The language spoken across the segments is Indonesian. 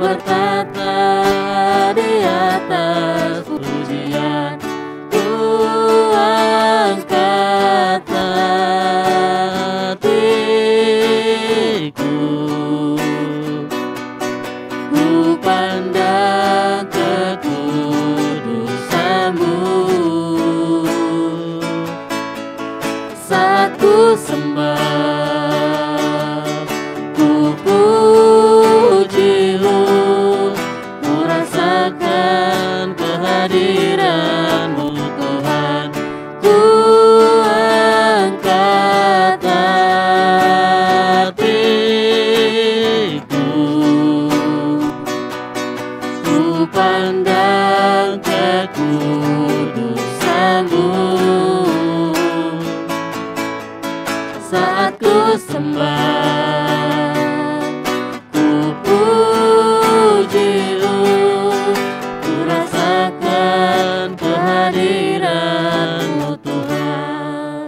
bertata di atas pujian. Ku angkat hatiku, ku pandang kekudusan-Mu. Saat ku sembah, ku puji-Mu, ku rasakan kehadiran-Mu Tuhan. Ku angkat hatiku, ku pandang kekudusan-Mu. Saat ku sembah, ku puji-Mu, ku rasakan kehadiran-Mu Tuhan.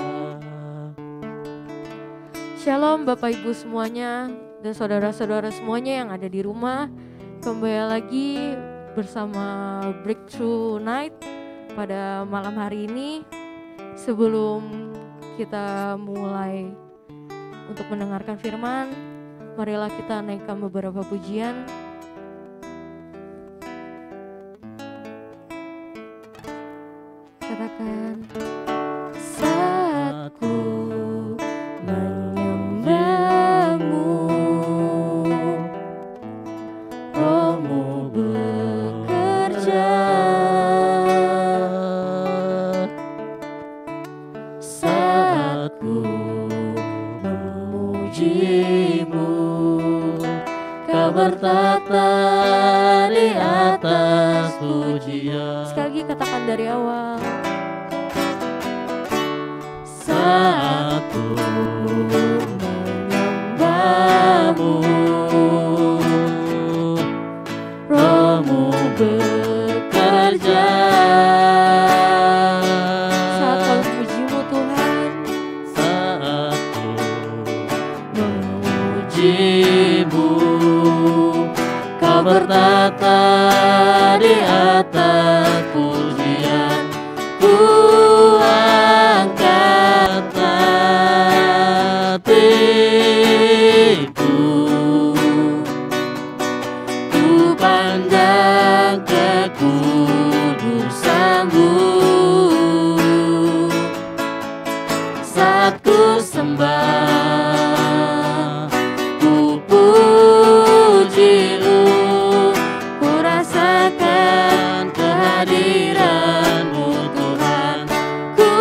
Shalom Bapak Ibu semuanya dan saudara-saudara semuanya yang ada di rumah. Kembali lagi bersama Breakthrough Night pada malam hari ini. Sebelum kita mulai untuk mendengarkan firman, marilah kita naikkan beberapa pujian. Katakan, saat ku menyembah-Mu, Roh-Mu bekerja. Saat ku memuji-Mu, Kau bertata di atas pujian. Sekali lagi katakan dari awal. Saat ku menyembah-Mu, Roh-Mu bekerja. Saat kau memuji-Mu Tuhan, Saat ku memuji-Mu, Kau bertata di atas pujian. Ku angkat hatiku, ku pandang kekudusan-Mu. Saat ku sembah, ku puji-Mu, ku rasakan kehadiran-Mu Tuhan. Ku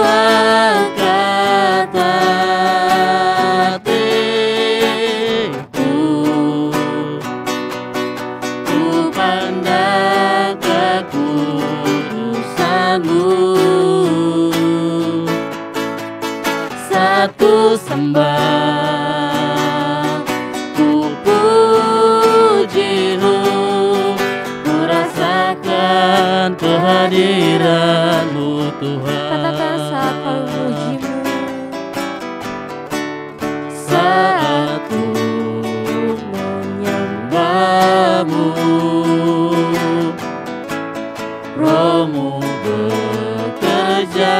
angkat hatiku, ku pandang kekudusan-Mu. Saat ku sembah, ku puji-Mu, ku rasakan kehadiran-Mu Tuhan. katakan saat kau memuji-Mu, Saat ku menyembah-Mu, Roh-Mu bekerja.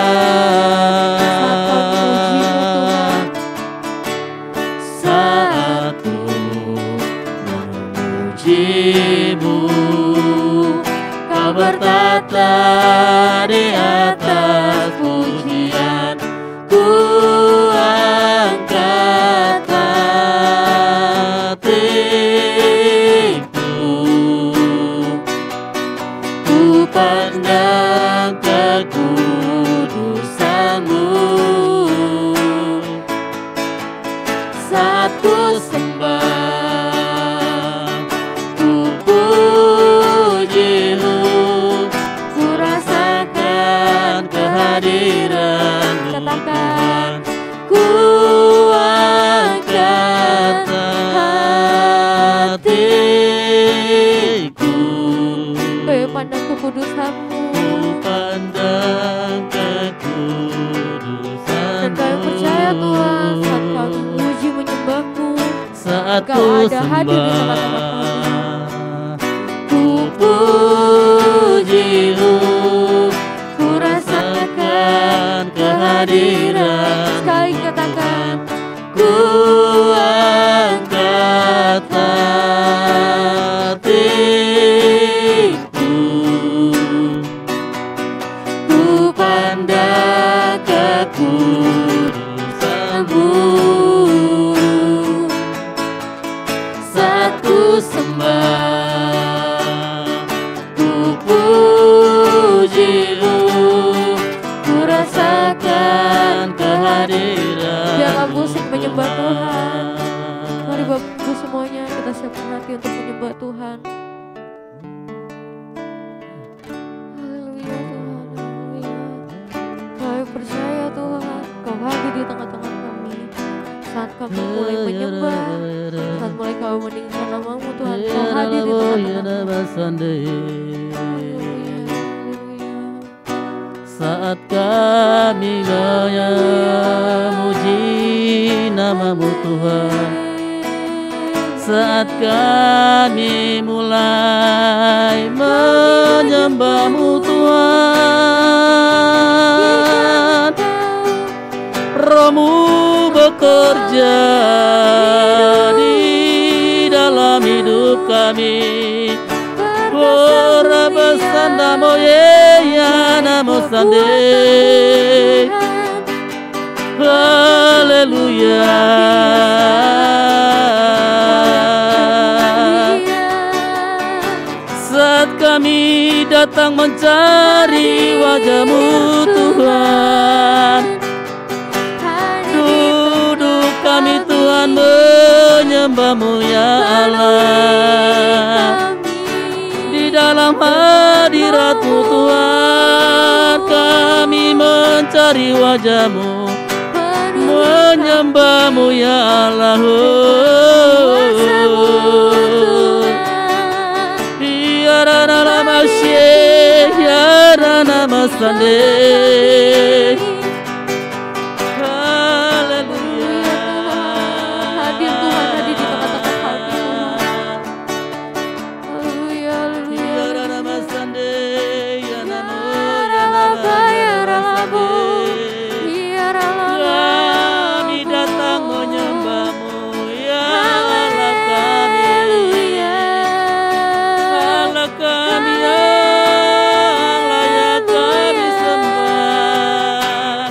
Saat ku memuji-Mu, Kau bertata di atas pujian. Ku angkat hatiku, ku pandang kekudusan-Mu. Saat ku sembah, ku puji-Mu, ku rasakan kehadiran-Mu Tuhan. Ku angkat hatiku, Kau pandang kekudusan-Mu, ku pandang kekudusan-Mu. dan kami percaya Tuhan saat kau memuji menyembah-Mu, Saat Kau ku ada hadir di tengah-tengah sembah, kehadiran Sekali katakan, ku angkat hatiku, ku pandang ke kudusanmu, saat ku sembah, ku puji-Mu, ku rasakan kehadiran. biarlah musik menyembah Tuhan. Mari Bapak Ibu semuanya kita siapkan hati untuk menyembah Tuhan. Haleluya Tuhan, haleluya. Kami percaya Tuhan, Kau hadir di tengah-tengah kami. Saat kami mulai menyembah, saat mulai kami meninggikan nama-Mu Tuhan, Kau hadir di tengah-tengah kami. Haleluya, haleluya. Saat kami memuji nama-Mu Tuhan, saat kami mulai menyembah-Mu Tuhan, Roh-Mu bekerja di dalam hidup kami. Korabasanda moyeya namo sande. Haleluya. Saat kami datang mencari wajah-Mu Tuhan, duduk kami Tuhan menyembah-Mu ya Allah. Di dalam hadirat-Mu Tuhan, kami mencari wajah-Mu, menyembah-Mu ya Allah. Ya Rana Masye, ya Rana Masande. Hadir Tuhan, hadir di tengah-tengah kami Tuhan. Haleluya, haleluya. Ya Rana Masande, ya Namo, Ya Raba, ya Rabu, ya Raba. kami datang menyembah-Mu ya Allah kami. Allah kami yang layak kami sembah,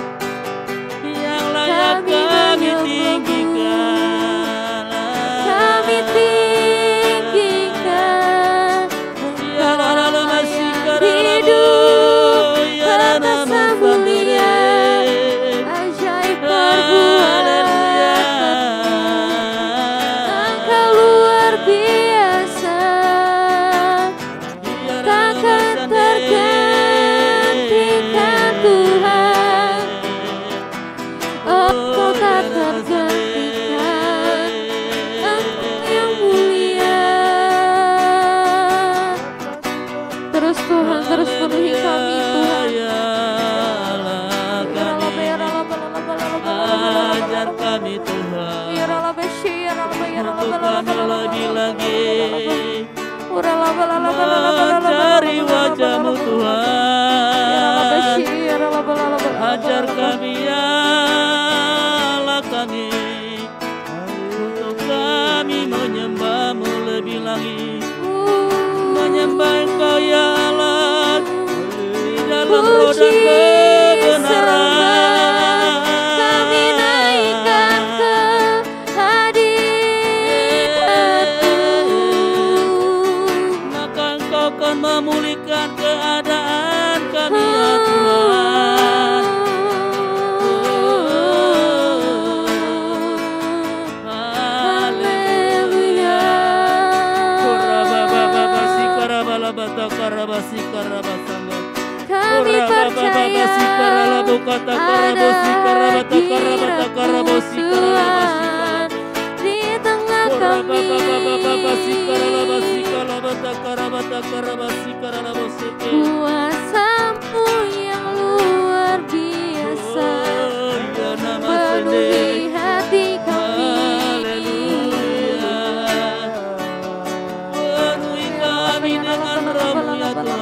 yang layak kami tinggikan. Kami tinggikan Ya Rana Masih hidup ya Rana mulia, ajaib perbuatan Engkau luar biasa, takkan tergantikan Tuhan. Oh, Kau tak tergantikan, Engkau yang mulia. Terus Tuhan, terus penuhi kami Tuhan. Ajar kami Tuhan untuk kami lebih lagi mencari wajah-Mu Tuhan. Ajar kami ya Allah kami, untuk kami menyembah-Mu lebih lagi, menyembah Engkau ya Allah di dalam roh dan kebenaran. Kami naikkan ke hadirat-Mu. Maka Engkau akan memulihkan keadaan kami ya Tuhan. Haleluya. Kami percaya ada hadirat Tuhan di tengah kami. Kuasa-Mu yang luar biasa penuhi hati kami. Penuhi kami dengan Roh-Mu ya Tuhan.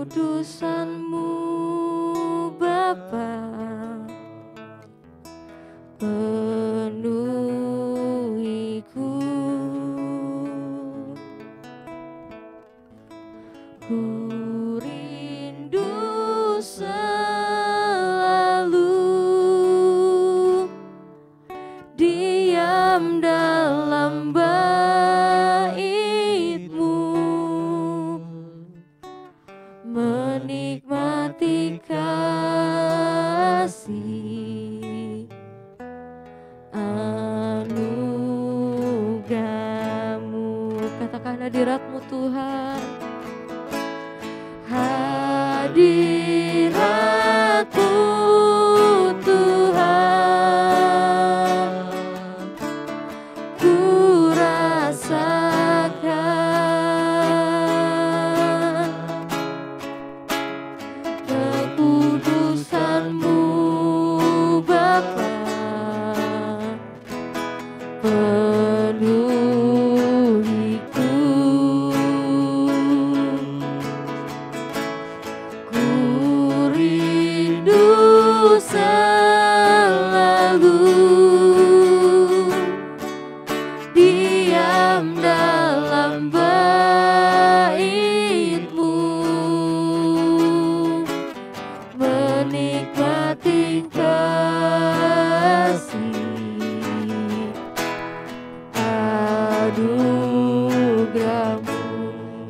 kekudusan-Mu Bapa, penuhiku. Ku rindu selalu diam dalam bait-Mu, menikmati kasih anugerah-Mu. Katakan hadirat-Mu Tuhan, hadirat-Mu Tuhan, ku rasakan kekudusan-Mu Bapa, penuhiku. Ku rindu selalu diam dalam bait-Mu, menikmati kasih anugerah-Mu.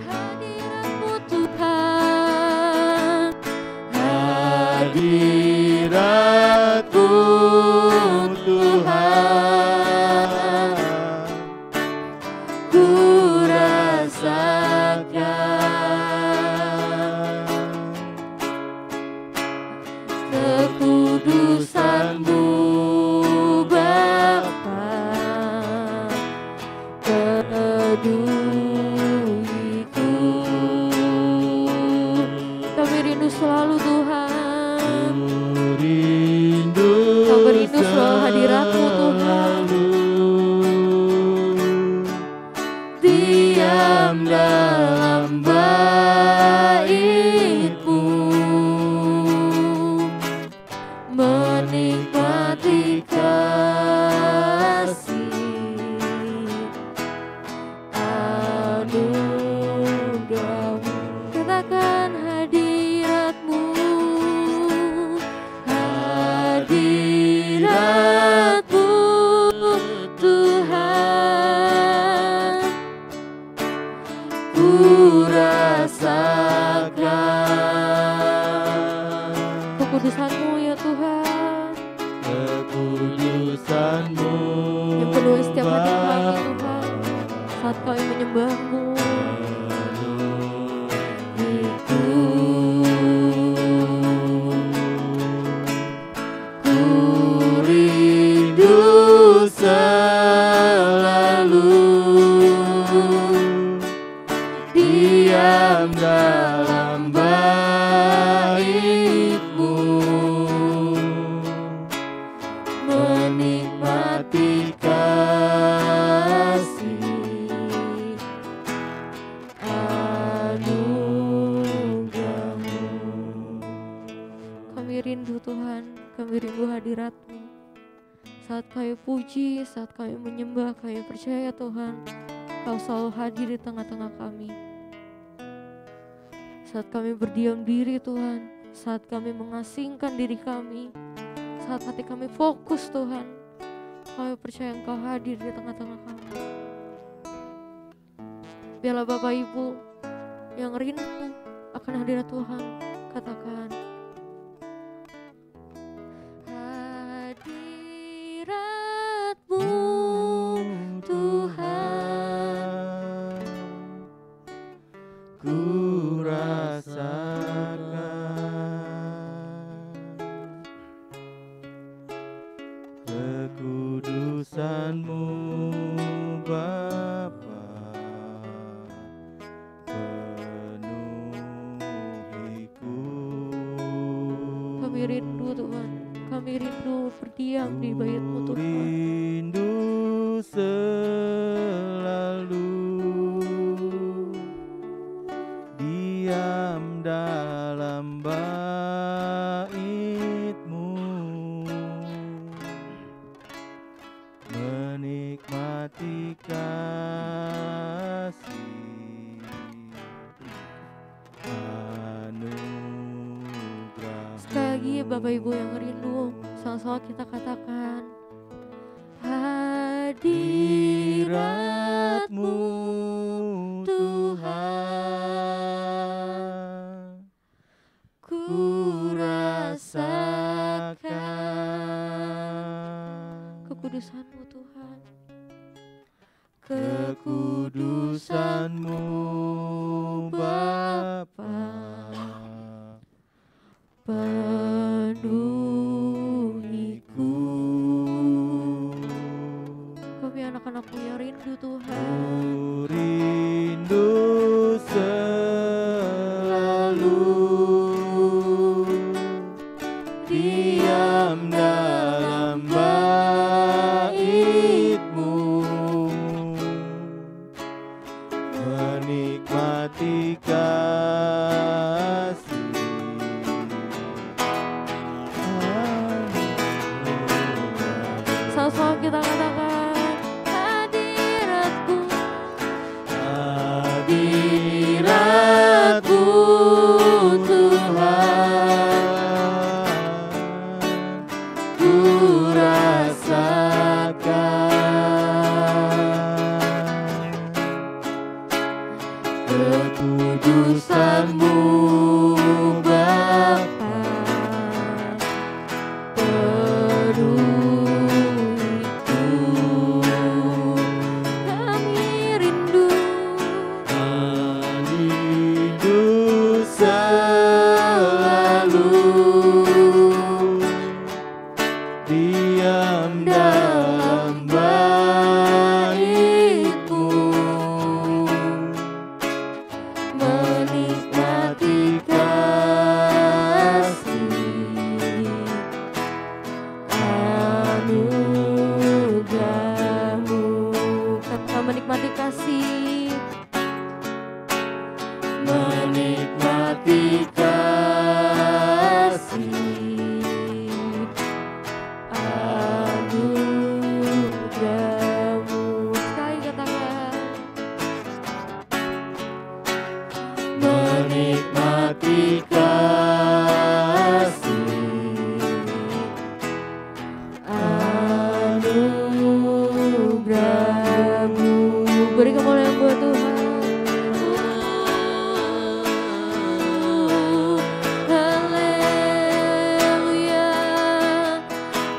Hadirat-Mu Tuhan, hadirat-Mu Tuhan, ku rasakan kekudusan-Mu Bapa, penuhiku. Kami rindu selalu Tuhan, kami rindu selalu hadirat-Mu Tuhan, diam dalam bait-Mu, menikmati kasih anugerah-Mu. Katakan hadirat-Mu, hadirat-Mu Tuhan, ku rasakan kekudusan-Mu ya Tuhan, kekudusan-Mu yang penuhi setiap hati kami Tuhan, saat kami menyembah-Mu. Ku rindu selalu diam dalam bait-Mu, menikmati kasih anugerah-Mu. Kami rindu Tuhan, kami rindu hadirat-Mu. Saat kami puji, saat kami menyembah, kami percaya Tuhan, Kau selalu hadir di tengah-tengah kami. Saat kami berdiam diri Tuhan, saat kami mengasingkan diri kami, saat hati kami fokus Tuhan, kami percaya Engkau hadir di tengah-tengah kami. Biarlah Bapak Ibu yang rindu akan hadirat Tuhan, katakan hadirat-Mu Tuhan, ku rasakan kekudusan-Mu Bapa, penuhiku. kami rindu Tuhan, kami rindu berdiam di bait-Mu Tuhan. Rindu selalu diam dalam Bapak Ibu yang rindu, sama-sama kita katakan, hadirat-Mu Tuhan, ku rasakan kekudusan-Mu Tuhan, kekudusan-Mu Bapa, penuhiku. Kami anak-anak-Mu yang rindu Tuhan, Ku rindu selalu diam dalam bait-Mu, menikmati kasih. sama-sama kita katakan, hadirat-Mu, Hadirat-Mu Tuhan, ku rasakan kekudusan-Mu Bapa, penuhiku. kami rindu, Rindu selalu diam dalam bait-Mu, menikmati kasih anugerah-Mu. kata menikmati kasih, Menikmati kasih anugerah-Mu. Sekali katakan, menikmati kasih anugerah-Mu. Beri kemuliaan buat Tuhan. Haleluya,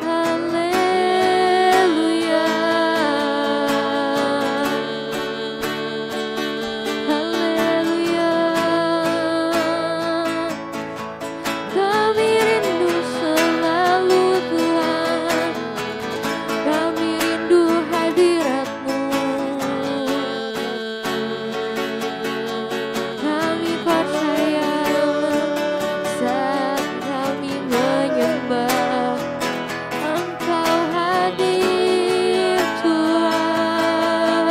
haleluya, haleluya. Kami rindu selalu Tuhan, kami rindu hadirat-Mu. Kami percaya saat kami menyembah Engkau hadir Tuhan.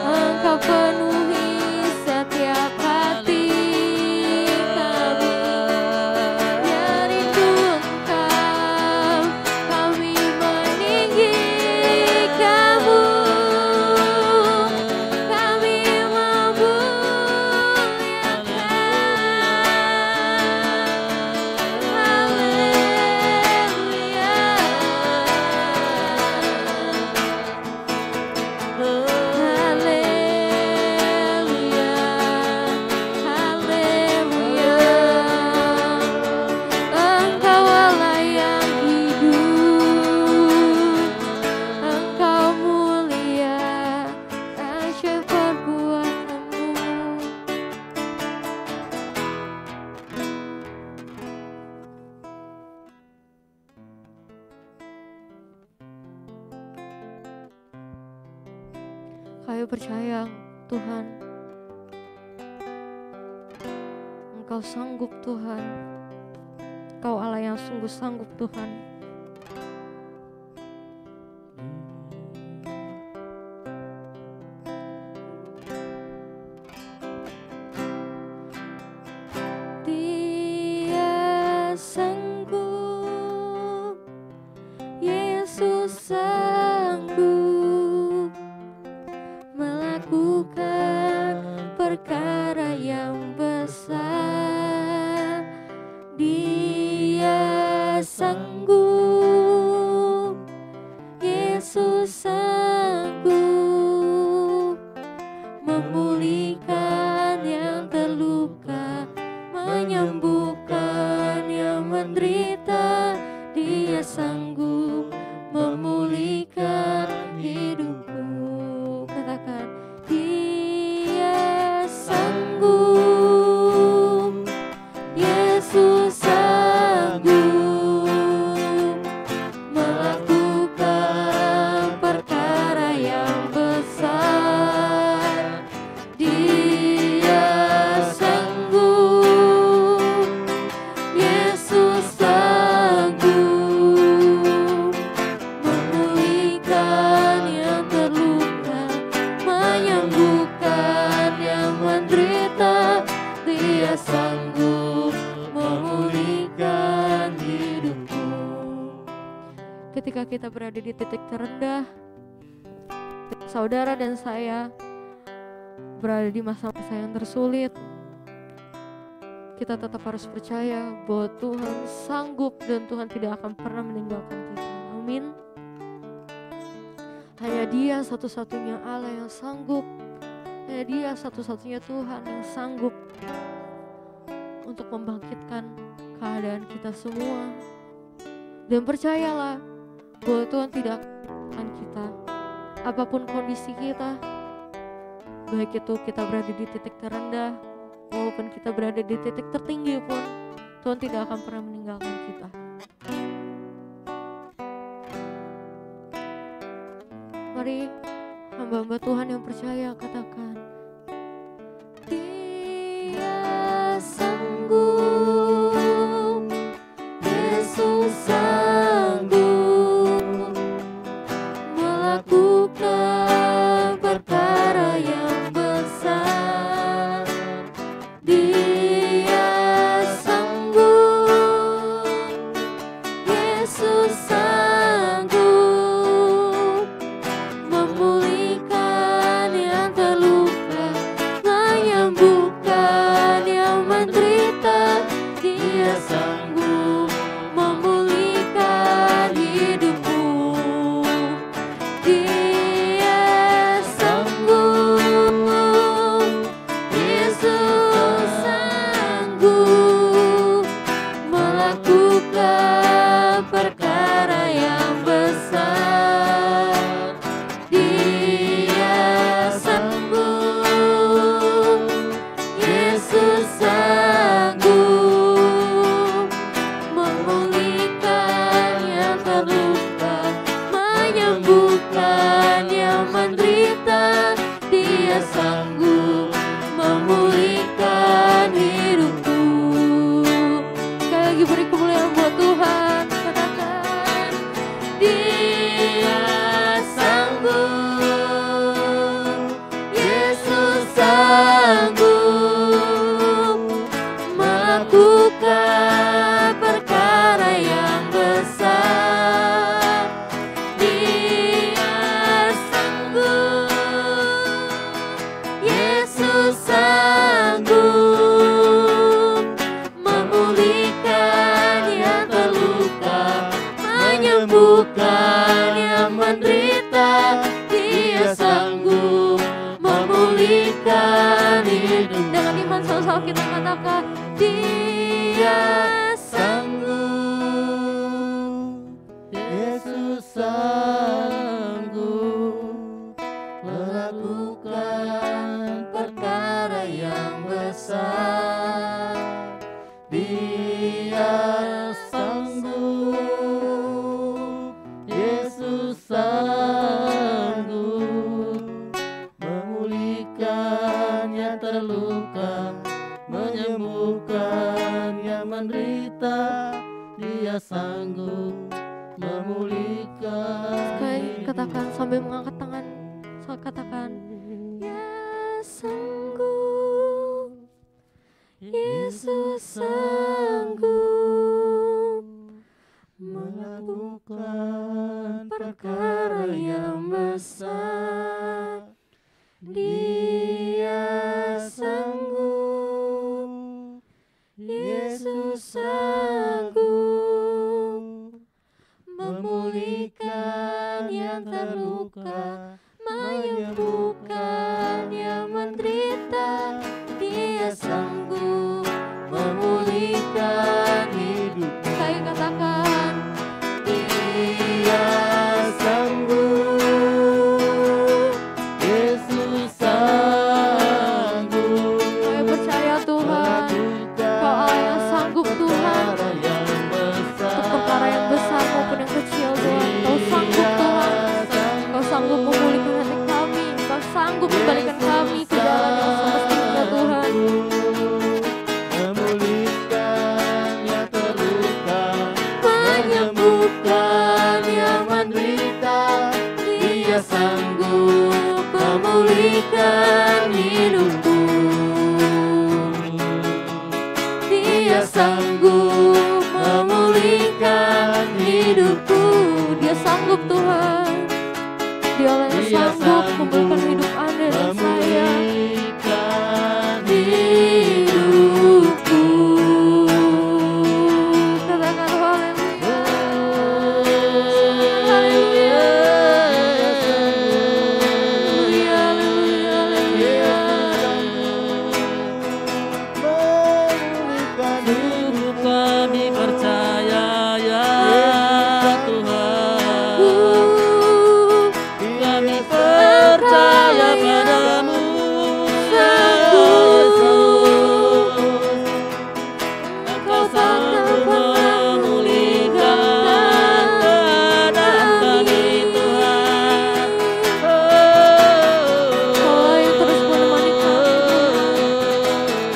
Engkau penuhi setiap hati kami yang rindu Engkau. Kami meninggikan-Mu, kami memuliakan. Haleluya, haleluya, Engkau Allah yang hidup, Engkau mulia, asyik perbuatan-Mu. Kami percaya Tuhan, Engkau sanggup Tuhan, Engkau Allah yang sungguh sanggup Tuhan. Dia sanggup, Yesus sanggup melakukan perkara yang besar. Dia sanggup, Yesus sanggup memulihkan yang terluka, menyembuhkan yang menderita. Dia sanggup memulihkan hidupku. Katakan, Dia sanggup, Yesus sanggup melakukan perkara yang besar. Dia sanggup, Yesus sanggup memulihkan yang terluka, menyembuhkan yang menderita. Dia sanggup memulihkan hidupku. Ketika kita berada di titik terendah, saudara dan saya berada di masa-masa yang tersulit, kita tetap harus percaya bahwa Tuhan sanggup dan Tuhan tidak akan pernah meninggalkan kita. Amin. Hanya Dia satu-satunya Allah yang sanggup. Hanya Dia satu-satunya Tuhan yang sanggup untuk membangkitkan keadaan kita semua. Dan percayalah bahwa Tuhan tidak akan kita, apapun kondisi kita, baik itu kita berada di titik terendah maupun kita berada di titik tertinggi pun, Tuhan tidak akan pernah meninggalkan kita. Mari hamba-hamba Tuhan yang percaya katakan, Dia sanggup, Yesus sanggup melakukan perkara yang besar. Dia sanggup, Yesus sanggup memulihkan yang terluka, menyembuhkan yang menderita. Dia sanggup memulihkan hidupmu. Dia sanggup, Yesus sanggup melakukan perkara yang besar. Dia sanggup, Yesus sanggup memulihkan yang terluka, menyembuhkan yang menderita. Dia sanggup memulihkan hidupku. Sekali lagi beri kemuliaan buat Tuhan. Katakan, Dia sanggup, Yesus sanggup melakukan perkara yang besar. Dia sanggup, Yesus sanggup memulihkan yang terluka, menyembuhkan yang menderita. Dia sanggup memulihkan hidup. Dengan iman sama-sama kita katakan, Dia sanggup, Yesus sanggup melakukan perkara yang besar. Dia sanggup, Yesus sanggup memulihkan yang terluka, menyembuhkan yang menderita. Dia sanggup memulihkan. Sekali katakan sambil mengangkat tangan, katakan, Ya sanggup, Yesus sanggup melakukan perkara yang besar. Dia sanggup, Yesus sanggup terluka, menyembuhkan yang menderita. Dia sanggup memulihkan hidup. Saya katakan, Dia sanggup, Yesus sanggup. saya percaya Tuhan, Kau Allah yang sanggup Tuhan, untuk perkara yang besar maupun yang kecil Tuhan. Kau sanggup Tuhan, Kau sanggup memulihkan hati kami, Kau sanggup membalikan kami ke jalan yang semestinya Tuhan. Memulihkan yang terluka, Menyembuhkan yang menderita. Dia sanggup memulihkan hidupku. Dia sanggup memulihkan hidupku. Dia sanggup Tuhan. Dialah yang Dia sanggup sanggup memulihkan hidup Anda dan saya. memulihkan Hidupku. Katakan haleluya. Haleluya. Haleluya, haleluya, haleluya. memulihkan Sungguh kami percaya ya Tuhan, kami percaya padamu ya Yesus. Engkau sanggup memulihkan keadaan kami Tuhan. Kau Allah yang terus menemani kami Tuhan.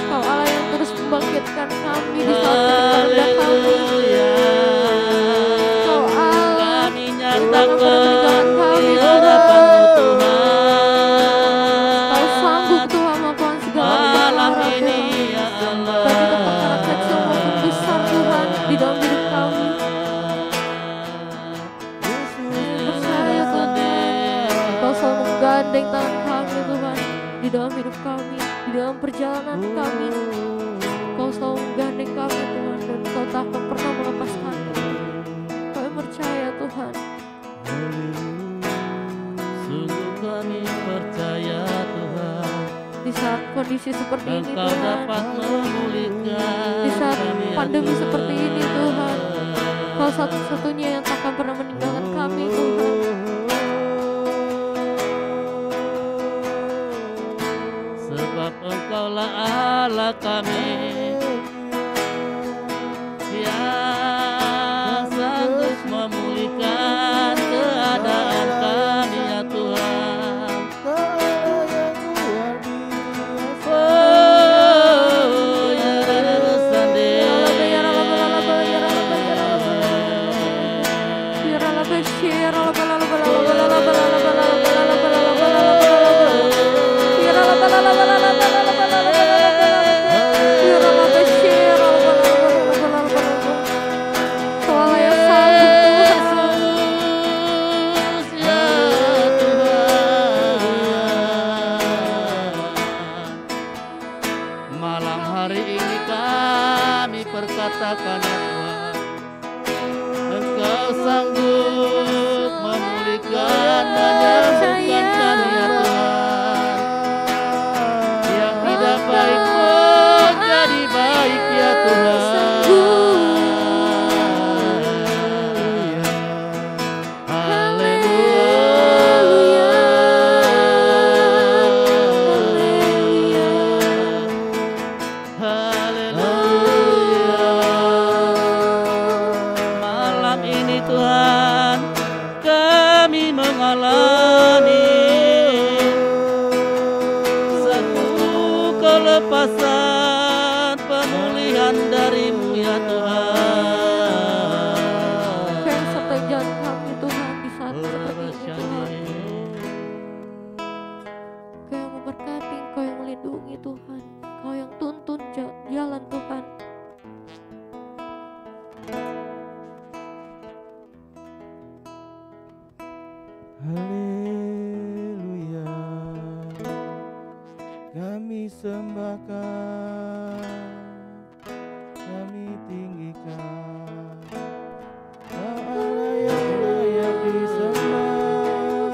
Kau Allah yang terus membangkitkan kami di saat ketika rendah kami. Kau Allah Kami yang nyatakan kami di Tuhan. hadapan-Mu Tuhan. Kau sanggup Tuhan melakukan segala Malam perkara ini Tuhan. ya Allah, Baik itu perkara kecil maupun besar Tuhan di dalam hidup kami. Percaya Tuhan, Kau selalu menggandeng tangan kami Tuhan di dalam hidup kami, di dalam perjalanan kami. Kau selalu menggandeng kami Tuhan, dan Kau tak akan pernah melepas kami. Kami percaya Tuhan. sungguh kami percaya Tuhan, Di saat kondisi seperti ini Engkau Tuhan, dapat memulihkan di saat kami ya pandemi Tuhan. seperti ini Tuhan, Kau satu-satunya yang tak akan pernah meninggalkan kami Tuhan. Sebab Engkaulah Allah kami yang sanggup memulihkan keadaan kami ya Tuhan. Oh ya Sande. Malam hari ini kami perkatakan ya Tuhan, Engkau sanggup memulihkan, menyembuhkan kami ya Tuhan. Yang tidak baik menjadi baik ya Tuhan. Malam ini Tuhan, kami mengalami satu kelepasan pemulihan dari-Mu ya Tuhan. Kau yang sertai jalan kami Tuhan di saat seperti ini Tuhan. Kau yang memberkati, Kau yang melindungi Tuhan. Kau yang tuntun jalan Tuhan. Haleluya, kami sembahkan, kami tinggikan, Allah yang layak disembah.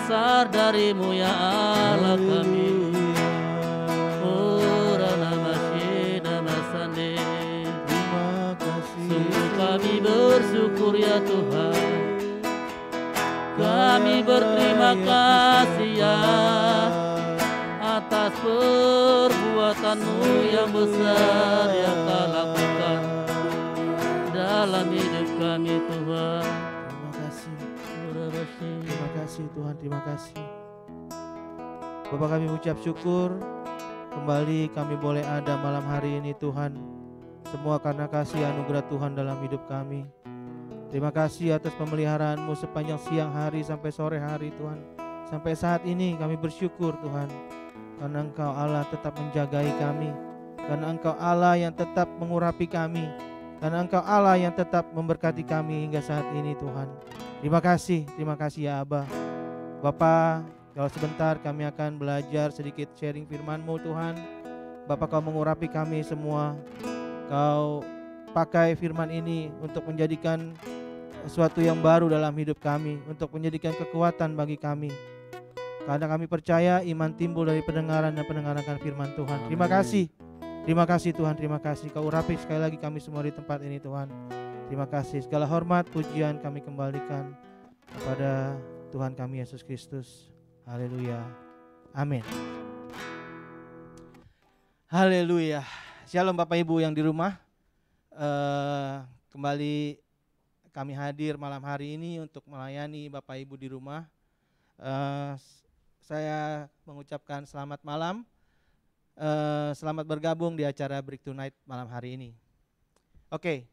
besar darimu ya Allah kami. Terima kasih. Sungguh kami bersyukur ya Tuhan. Kami berterima kasih ya atas perbuatan-Mu yang besar yang Kau lakukan dalam hidup kami Tuhan. Terima kasih. Terima kasih Tuhan, terima kasih. Bapak, kami ucap syukur kembali kami boleh ada malam hari ini Tuhan. Semua karena kasih anugerah Tuhan dalam hidup kami. Terima kasih atas pemeliharaanmu sepanjang siang hari sampai sore hari Tuhan. Sampai saat ini kami bersyukur Tuhan, karena Engkau Allah tetap menjagai kami, karena Engkau Allah yang tetap mengurapi kami, karena Engkau Allah yang tetap memberkati kami hingga saat ini Tuhan. Terima kasih ya Abah. Bapak, kalau sebentar kami akan belajar sedikit sharing firman-Mu Tuhan. Bapak, Kau mengurapi kami semua. Kau pakai firman ini untuk menjadikan sesuatu yang baru dalam hidup kami, untuk menjadikan kekuatan bagi kami. Karena kami percaya iman timbul dari pendengaran dan pendengaran firman Tuhan. Terima kasih. Terima kasih Tuhan, terima kasih. Kau urapi sekali lagi kami semua di tempat ini Tuhan. Terima kasih. Segala hormat, pujian kami kembalikan kepada Tuhan kami Yesus Kristus. Haleluya. Amin. Haleluya. Shalom Bapak Ibu yang di rumah. Kembali kami hadir malam hari ini untuk melayani Bapak Ibu di rumah. Saya mengucapkan selamat malam. Selamat bergabung di acara Breakthrough Night malam hari ini. Oke.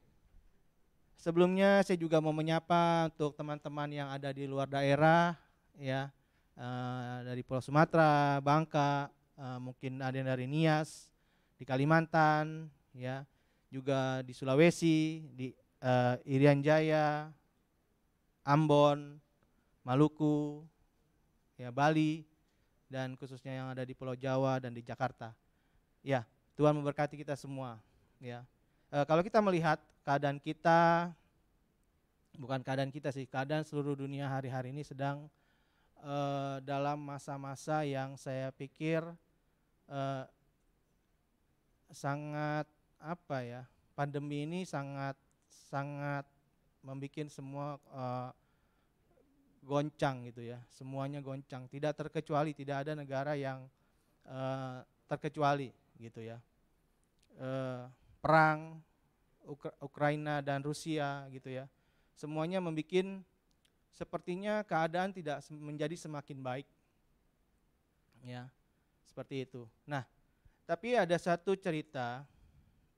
Sebelumnya saya juga mau menyapa untuk teman-teman yang ada di luar daerah, ya, dari Pulau Sumatera, Bangka, mungkin ada yang dari Nias, di Kalimantan, ya, juga di Sulawesi, di Irian Jaya, Ambon, Maluku, ya, Bali, dan khususnya yang ada di Pulau Jawa dan di Jakarta. Ya, Tuhan memberkati kita semua. Ya, kalau kita melihat keadaan kita, bukan keadaan kita sih, keadaan seluruh dunia hari-hari ini sedang dalam masa-masa yang saya pikir sangat pandemi ini sangat membuat semua goncang gitu ya, semuanya goncang, tidak terkecuali, tidak ada negara yang terkecuali gitu ya. Perang Ukraina dan Rusia gitu ya, semuanya membuat sepertinya keadaan tidak menjadi semakin baik, ya, seperti itu. Nah, tapi ada satu cerita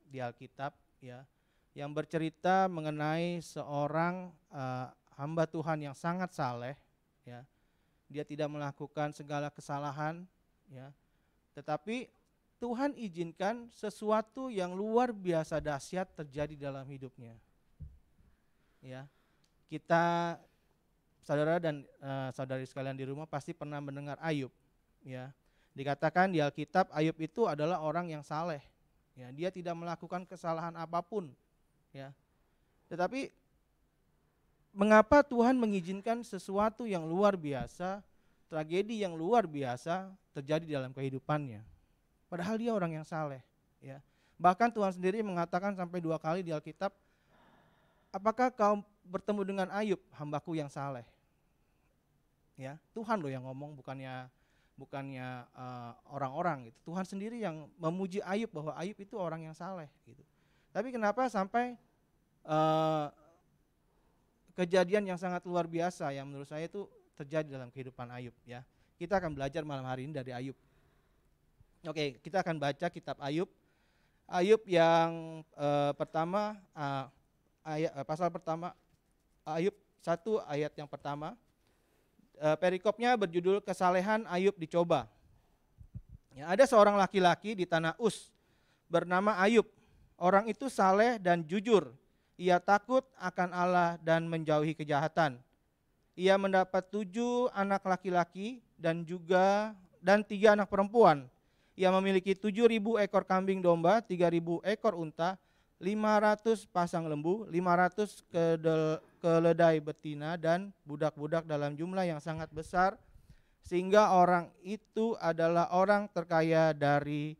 di Alkitab, ya, yang bercerita mengenai seorang hamba Tuhan yang sangat saleh, ya. Dia tidak melakukan segala kesalahan, ya. Tetapi Tuhan izinkan sesuatu yang luar biasa dahsyat terjadi dalam hidupnya. Ya. Kita, saudara dan saudari sekalian di rumah, pasti pernah mendengar Ayub, ya. Dikatakan di Alkitab Ayub itu adalah orang yang saleh, ya. Dia tidak melakukan kesalahan apapun, ya. Tetapi mengapa Tuhan mengizinkan sesuatu yang luar biasa, tragedi yang luar biasa terjadi dalam kehidupannya? Padahal dia orang yang saleh, ya. Bahkan Tuhan sendiri mengatakan sampai 2 kali di Alkitab, apakah kau bertemu dengan Ayub, hambaku yang saleh? Ya, Tuhan loh yang ngomong, bukannya orang-orang gitu. Tuhan sendiri yang memuji Ayub bahwa Ayub itu orang yang saleh gitu. Tapi kenapa sampai kejadian yang sangat luar biasa yang menurut saya itu terjadi dalam kehidupan Ayub, ya. Kita akan belajar malam hari ini dari Ayub. Oke, kita akan baca kitab Ayub. Ayub yang pertama, pasal pertama, Ayub 1 ayat yang pertama. Perikopnya berjudul Kesalehan Ayub Dicoba. Ya, ada seorang laki-laki di tanah Uz bernama Ayub. Orang itu saleh dan jujur. Ia takut akan Allah dan menjauhi kejahatan. Ia mendapat 7 anak laki-laki dan 3 anak perempuan. Ia memiliki 7.000 ekor kambing domba, 3.000 ekor unta, 500 pasang lembu, 500 keledai betina dan budak-budak dalam jumlah yang sangat besar. sehingga orang itu adalah orang terkaya dari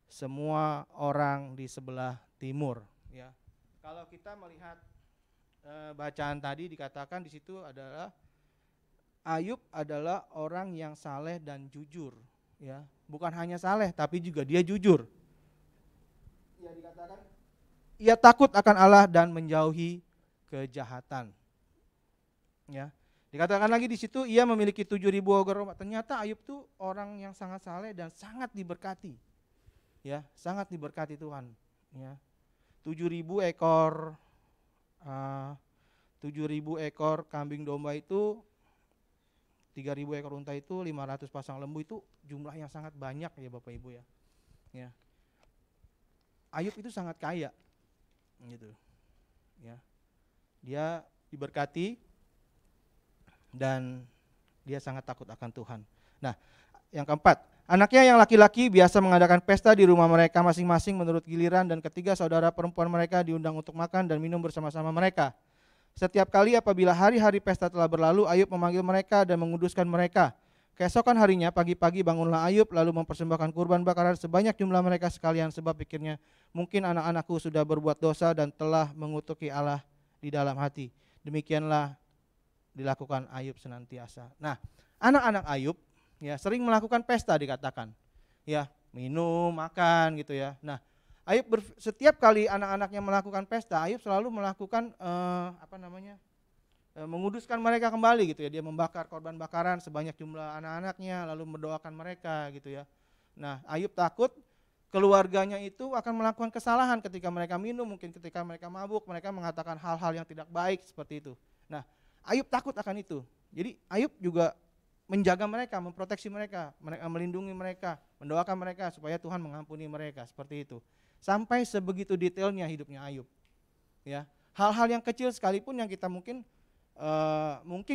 semua orang di sebelah timur. Ya, kalau kita melihat bacaan tadi dikatakan di situ adalah Ayub adalah orang yang saleh dan jujur. Ya, bukan hanya saleh tapi juga dia jujur. Ya, dikatakan ia takut akan Allah dan menjauhi kejahatan. Ya, dikatakan lagi di situ ia memiliki 7.000 ekor domba. Ternyata Ayub tuh orang yang sangat saleh dan sangat diberkati. Ya, sangat diberkati Tuhan. Ya, 7.000 ekor 7.000 ekor kambing domba itu, 3.000 ekor unta itu, 500 pasang lembu itu jumlah yang sangat banyak ya Bapak Ibu ya. Ya. Ayub itu sangat kaya, gitu. Ya, dia diberkati dan dia sangat takut akan Tuhan. Nah, yang keempat, anaknya yang laki-laki biasa mengadakan pesta di rumah mereka masing-masing menurut giliran, dan ketiga saudara perempuan mereka diundang untuk makan dan minum bersama-sama mereka. Setiap kali apabila hari-hari pesta telah berlalu, Ayub memanggil mereka dan menguduskan mereka. Keesokan harinya pagi-pagi bangunlah Ayub lalu mempersembahkan kurban bakaran sebanyak jumlah mereka sekalian, sebab pikirnya mungkin anak-anakku sudah berbuat dosa dan telah mengutuki Allah di dalam hati. Demikianlah dilakukan Ayub senantiasa. Nah, anak-anak Ayub ya sering melakukan pesta dikatakan. Ya, minum, makan gitu ya. Nah, Ayub setiap kali anak-anaknya melakukan pesta, Ayub selalu melakukan menguduskan mereka kembali gitu ya. Dia membakar korban bakaran sebanyak jumlah anak-anaknya lalu mendoakan mereka gitu ya. Nah, Ayub takut keluarganya itu akan melakukan kesalahan ketika mereka minum, mungkin ketika mereka mabuk, mereka mengatakan hal-hal yang tidak baik seperti itu. Nah, Ayub takut akan itu. Jadi Ayub juga menjaga mereka, memproteksi mereka, melindungi mereka, mendoakan mereka supaya Tuhan mengampuni mereka, seperti itu. Sampai sebegitu detailnya hidupnya Ayub. Ya, hal-hal yang kecil sekalipun yang kita mungkin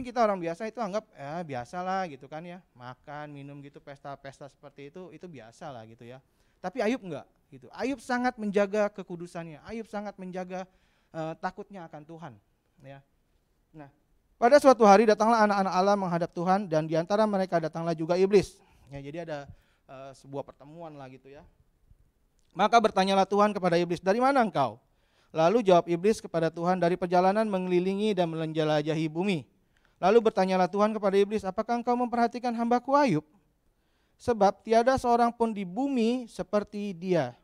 kita orang biasa itu anggap biasalah gitu kan ya, makan, minum gitu, pesta-pesta seperti itu biasalah gitu ya. Tapi Ayub enggak gitu. Ayub sangat menjaga kekudusannya. Ayub sangat menjaga takutnya akan Tuhan. Ya. Nah, pada suatu hari datanglah anak-anak Allah menghadap Tuhan dan di antara mereka datanglah juga iblis. Ya, jadi ada sebuah pertemuan lah gitu ya. Maka bertanyalah Tuhan kepada iblis, dari mana engkau? Lalu jawab iblis kepada Tuhan, dari perjalanan mengelilingi dan menjelajahi bumi. Lalu bertanyalah Tuhan kepada iblis, apakah engkau memperhatikan hambaku Ayub? Sebab tiada seorang pun di bumi seperti dia,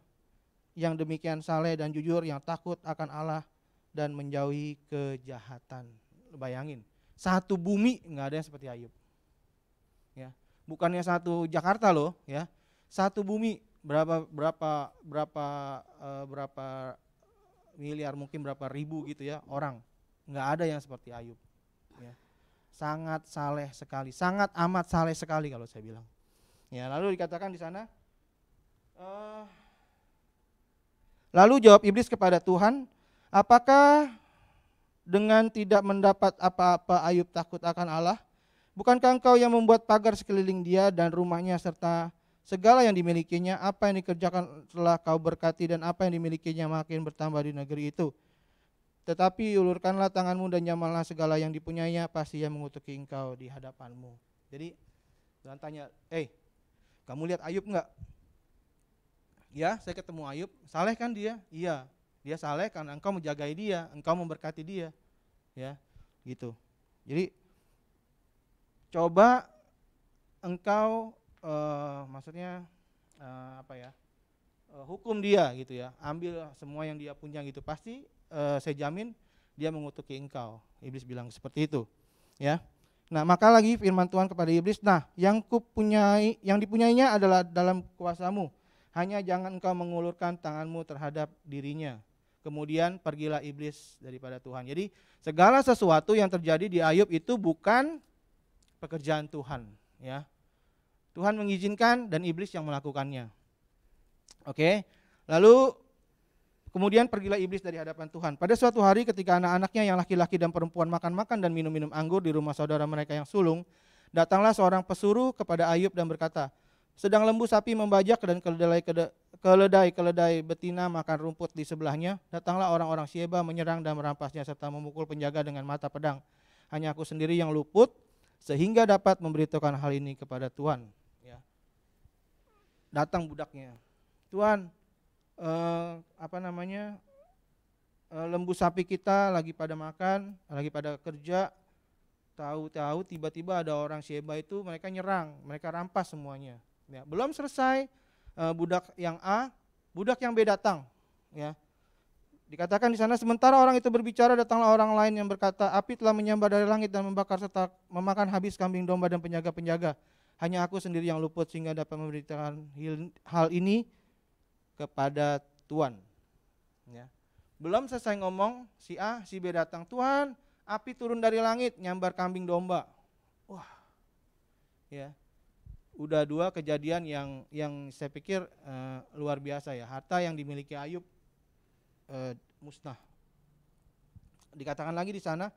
yang demikian saleh dan jujur, yang takut akan Allah dan menjauhi kejahatan. Bayangin, satu bumi nggak ada yang seperti Ayub. Ya, bukannya satu Jakarta loh, ya, satu bumi berapa miliar, mungkin berapa ribu gitu ya orang, nggak ada yang seperti Ayub. Ya, sangat saleh sekali, sangat amat saleh sekali kalau saya bilang. Ya, lalu dikatakan di sana, lalu jawab iblis kepada Tuhan, apakah dengan tidak mendapat apa-apa Ayub takut akan Allah? Bukankah engkau yang membuat pagar sekeliling dia dan rumahnya serta segala yang dimilikinya? Apa yang dikerjakan telah kau berkati dan apa yang dimilikinya makin bertambah di negeri itu. Tetapi ulurkanlah tanganmu dan jamallah segala yang dipunyainya, pasti ia mengutuki engkau di hadapanmu. Jadi Tuhan tanya, kamu lihat Ayub enggak? Ya, saya ketemu Ayub, saleh kan dia? Iya, dia saleh karena engkau menjagai dia, engkau memberkati dia. Ya, gitu. Jadi coba engkau hukum dia gitu ya, ambil semua yang dia punya gitu, pasti saya jamin dia mengutuki engkau. Iblis bilang seperti itu, ya. Nah, maka lagi firman Tuhan kepada iblis, nah yang dipunyainya adalah dalam kuasamu, hanya jangan engkau mengulurkan tanganmu terhadap dirinya. Kemudian pergilah iblis daripada Tuhan. Jadi segala sesuatu yang terjadi di Ayub itu bukan pekerjaan Tuhan, ya. Tuhan mengizinkan dan iblis yang melakukannya. Oke. Lalu kemudian pergilah iblis dari hadapan Tuhan. Pada suatu hari ketika anak-anaknya yang laki-laki dan perempuan makan-makan dan minum-minum anggur di rumah saudara mereka yang sulung, datanglah seorang pesuruh kepada Ayub dan berkata, sedang lembu sapi membajak dan keledai betina makan rumput di sebelahnya, datanglah orang-orang Syeba menyerang dan merampasnya serta memukul penjaga dengan mata pedang. Hanya aku sendiri yang luput, sehingga dapat memberitahukan hal ini kepada Tuan. Ya. Datang budaknya, Tuan, lembu sapi kita lagi pada makan, lagi pada kerja. Tahu-tahu tiba-tiba ada orang Sheba itu, mereka nyerang, mereka rampas semuanya. Ya, belum selesai budak yang A, budak yang B datang. Ya. Dikatakan di sana, sementara orang itu berbicara, datanglah orang lain yang berkata, api telah menyambar dari langit dan membakar serta memakan habis kambing domba dan penjaga-penjaga. Hanya aku sendiri yang luput sehingga dapat memberitakan hal ini kepada Tuan. Ya. Belum selesai ngomong, si A, si B datang, Tuhan, api turun dari langit, nyambar kambing domba. Wah, ya, udah dua kejadian yang saya pikir luar biasa ya. Harta yang dimiliki Ayub musnah. Dikatakan lagi di sana,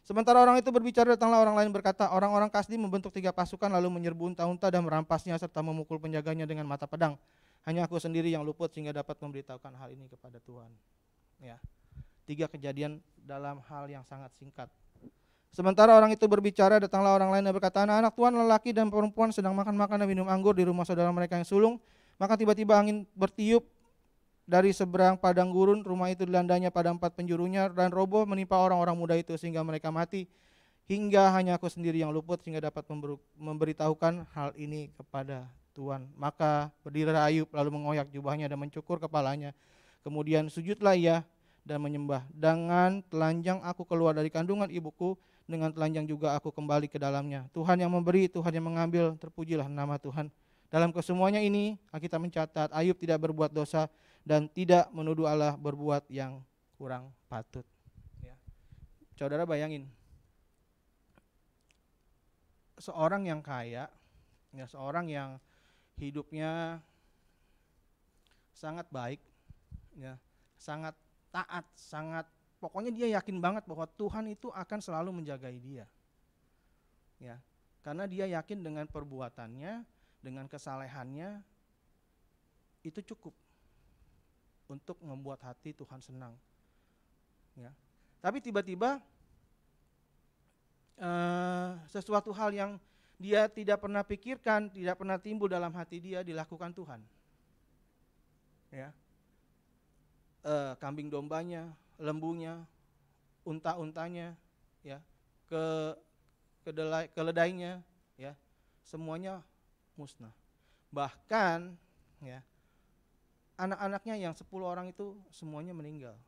sementara orang itu berbicara, datanglah orang lain berkata, orang-orang Kasdi membentuk 3 pasukan lalu menyerbu unta-unta dan merampasnya serta memukul penjaganya dengan mata pedang. Hanya aku sendiri yang luput sehingga dapat memberitahukan hal ini kepada Tuhan. Ya. 3 kejadian dalam hal yang sangat singkat. Sementara orang itu berbicara, datanglah orang lain yang berkata, anak-anak Tuhan lelaki dan perempuan sedang makan dan minum anggur di rumah saudara mereka yang sulung. Maka tiba-tiba angin bertiup dari seberang padang gurun, rumah itu dilandanya pada 4 penjurunya dan roboh menimpa orang-orang muda itu sehingga mereka mati. Hingga hanya aku sendiri yang luput sehingga dapat memberitahukan hal ini kepada Tuhan. Maka berdirilah Ayub lalu mengoyak jubahnya dan mencukur kepalanya. Kemudian sujudlah ia dan menyembah. Dengan telanjang aku keluar dari kandungan ibuku, dengan telanjang juga aku kembali ke dalamnya. Tuhan yang memberi, Tuhan yang mengambil, terpujilah nama Tuhan. Dalam kesemuanya ini kita mencatat Ayub tidak berbuat dosa dan tidak menuduh Allah berbuat yang kurang patut. Ya. Saudara bayangin, seorang yang kaya, ya, seorang yang hidupnya sangat baik, ya, sangat taat, pokoknya dia yakin banget bahwa Tuhan itu akan selalu menjagai dia. Ya, karena dia yakin dengan perbuatannya, dengan kesalehannya itu cukup untuk membuat hati Tuhan senang. Ya. Tapi tiba-tiba sesuatu hal yang dia tidak pernah pikirkan, tidak pernah timbul dalam hati dia dilakukan Tuhan. Ya. Kambing dombanya, lembunya, unta-untanya, ya, keledainya, ya, semuanya musnah. Bahkan, ya, anak-anaknya yang 10 orang itu semuanya meninggal.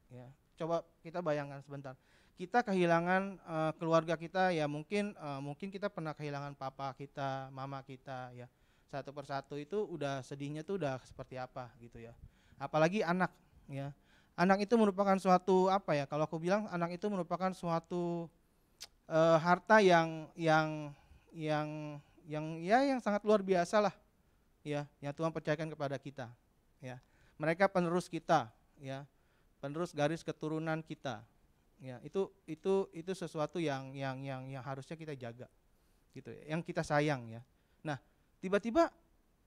Ya, coba kita bayangkan sebentar. Kita kehilangan keluarga kita, ya mungkin kita pernah kehilangan papa kita, mama kita, ya. Satu persatu itu udah sedihnya tuh udah seperti apa gitu ya. Apalagi anak, ya. Anak itu merupakan suatu apa ya? Kalau aku bilang anak itu merupakan suatu harta yang sangat luar biasa lah, ya, yang Tuhan percayakan kepada kita, ya. Mereka penerus kita, ya, penerus garis keturunan kita, ya. Itu sesuatu yang harusnya kita jaga, gitu, yang kita sayang, ya. Nah, tiba-tiba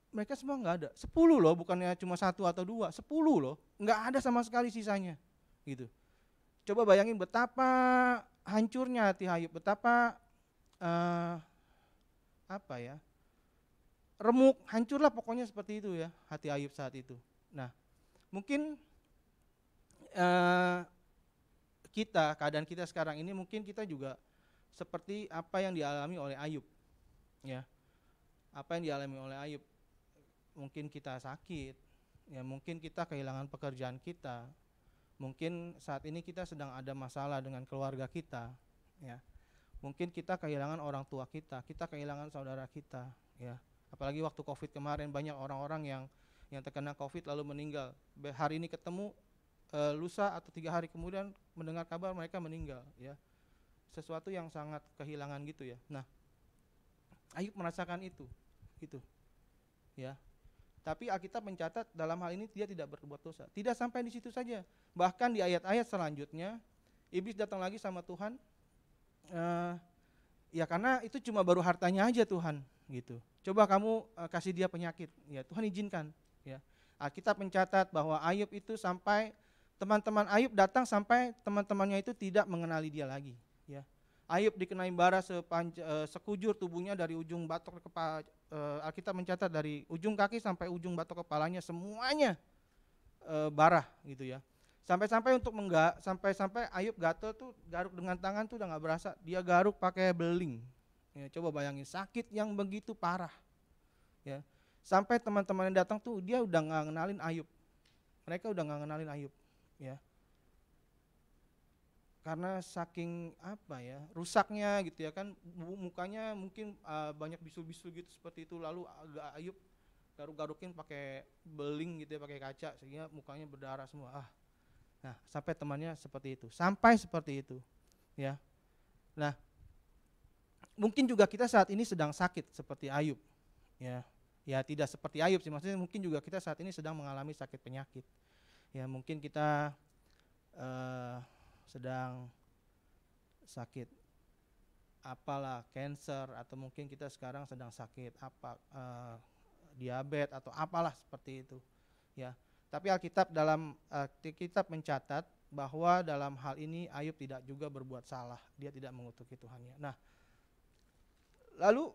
mereka semua nggak ada, 10 loh, bukannya cuma 1 atau 2, 10 loh, nggak ada sama sekali sisanya, gitu. Coba bayangin betapa hancurnya hati Ayub, betapa remuk, hancurlah pokoknya seperti itu ya hati Ayub saat itu. Nah, mungkin keadaan kita sekarang ini mungkin kita juga seperti apa yang dialami oleh Ayub, ya. Apa yang dialami oleh Ayub, mungkin kita sakit, ya, mungkin kita kehilangan pekerjaan kita, mungkin saat ini kita sedang ada masalah dengan keluarga kita, ya. Mungkin kita kehilangan orang tua kita kehilangan saudara kita, ya. Apalagi waktu Covid kemarin banyak orang-orang yang terkena Covid lalu meninggal. Hari ini ketemu, lusa atau 3 hari kemudian mendengar kabar mereka meninggal, ya. Sesuatu yang sangat kehilangan gitu ya. Nah, Ayub merasakan itu, gitu, ya. Tapi Alkitab mencatat dalam hal ini dia tidak berbuat dosa. Tidak sampai di situ saja. Bahkan di ayat-ayat selanjutnya iblis datang lagi sama Tuhan. Ya karena itu cuma baru hartanya aja Tuhan, gitu. Coba kamu kasih dia penyakit, ya Tuhan izinkan, ya. Alkitab mencatat bahwa Ayub itu sampai teman-teman Ayub datang sampai teman-temannya itu tidak mengenali dia lagi, ya. Ayub dikenai bara sekujur tubuhnya dari ujung batok kepala. Alkitab mencatat dari ujung kaki sampai ujung batok kepalanya semuanya bara gitu ya. Sampai-sampai sampai Ayub gatel tuh, garuk dengan tangan tuh udah nggak berasa, dia garuk pakai beling. Ya, coba bayangin sakit yang begitu parah. Ya, sampai teman-teman yang datang tuh dia udah nggak kenalin Ayub, mereka udah nggak kenalin Ayub, ya. Karena saking rusaknya gitu ya kan, mukanya mungkin banyak bisul-bisul gitu seperti itu, lalu agak Ayub garuk-garukin pakai beling gitu ya, pakai kaca sehingga mukanya berdarah semua. Nah, sampai temannya seperti itu, sampai seperti itu, ya. Nah, mungkin juga kita saat ini sedang sakit seperti Ayub, ya. Ya tidak seperti Ayub sih, maksudnya mungkin juga kita saat ini sedang mengalami sakit penyakit, ya. Mungkin kita sedang sakit apalah, cancer, atau mungkin kita sekarang sedang sakit diabetes atau apalah seperti itu, ya. Tapi Alkitab mencatat bahwa dalam hal ini Ayub tidak juga berbuat salah, dia tidak mengutuki Tuhannya. Nah, lalu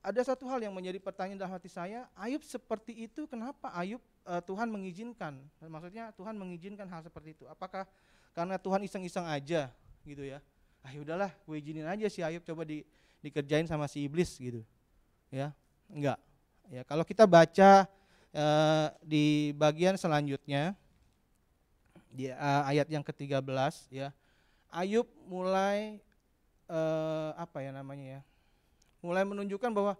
ada satu hal yang menjadi pertanyaan dalam hati saya, Ayub seperti itu, kenapa Ayub Tuhan mengizinkan? Maksudnya Tuhan mengizinkan hal seperti itu. Apakah karena Tuhan iseng-iseng aja gitu ya? Udahlah, gue izinin aja si Ayub coba dikerjain sama si iblis gitu. Ya, enggak. Ya, kalau kita baca di bagian selanjutnya di ayat yang ke-13 ya, Ayub mulai mulai menunjukkan bahwa